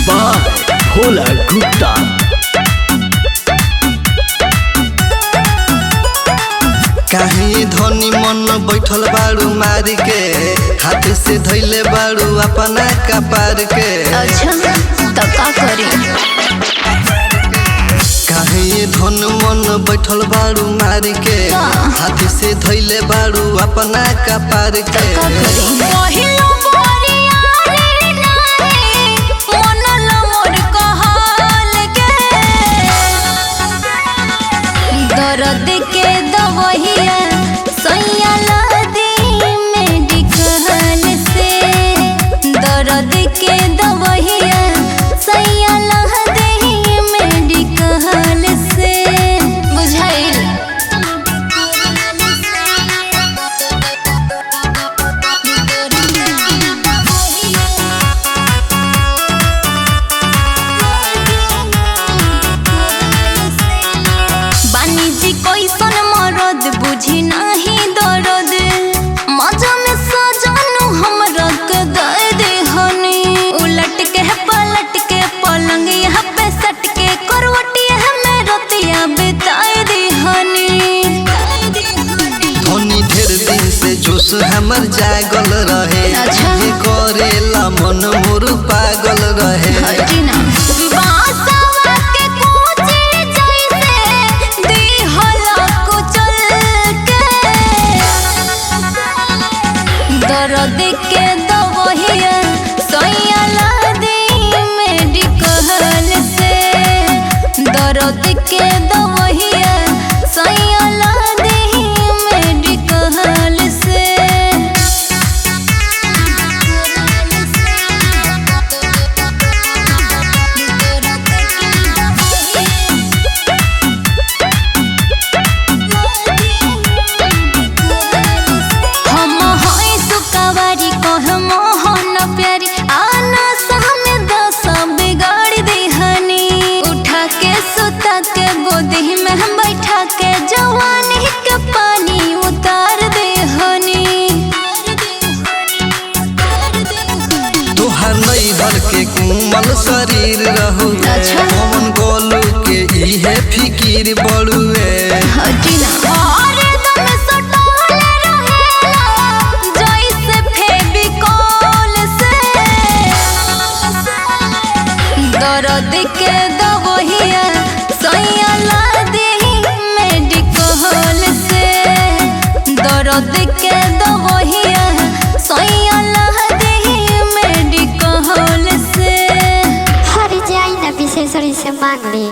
By Bhola Gupta. काहे धनी मन बैठल बाड़ू मारी के, हाथ से धैले बाड़ू अपना कपार के। अच्छा तो का करी? काहे धन मन बैठल बाड़ू मारी के, हाथ से धैले बाड़ू अपना कपार के। का करी? दर्द के दवहिया सैया लदी मेडिकल से, दर्द के दवहिया सैया लदी मेडिकल से। बुझाइल? बानीजी कैसन मरद बुझी नाही दर्द, मजा में सजानू हमरा के दे दे हनी। उलट के पलट के पलंग यहाँ पे सट के करवटिया में रतिया बिताए दे हनी। धनी ढेर दिन से जोश हमर जागल रहे, अच्छा। ये करेला मन मोर पागल रहे। हटी ना बांसवा के कूचे जैसे दिहला कुचल के, दर्द के दवहिया सैया लदी मेडिकल से, दर्द के दवहिया सैया लदी मेडिकल से। हम हई सुकवारी कह मोहन प्यारी, आना सामने दस बिगाड़ दिहनी। उठा के सुता के गोदी में हम बैठा के जवानी के पानी उतार देहनी। तोहर नैहर के कोमल शरीर रहू, अच्छा। पवन गोलू के इहे फिकीर बड़ुए। हटी ना हरदम सटल रहेला जैसे फेविकोल से, दर्द के दवहिया सैया लदी मेडिकल से, दर्द के दवहिया सैया लदी मेडिकल से। हर जाई ना विशेषरी से मांग ली।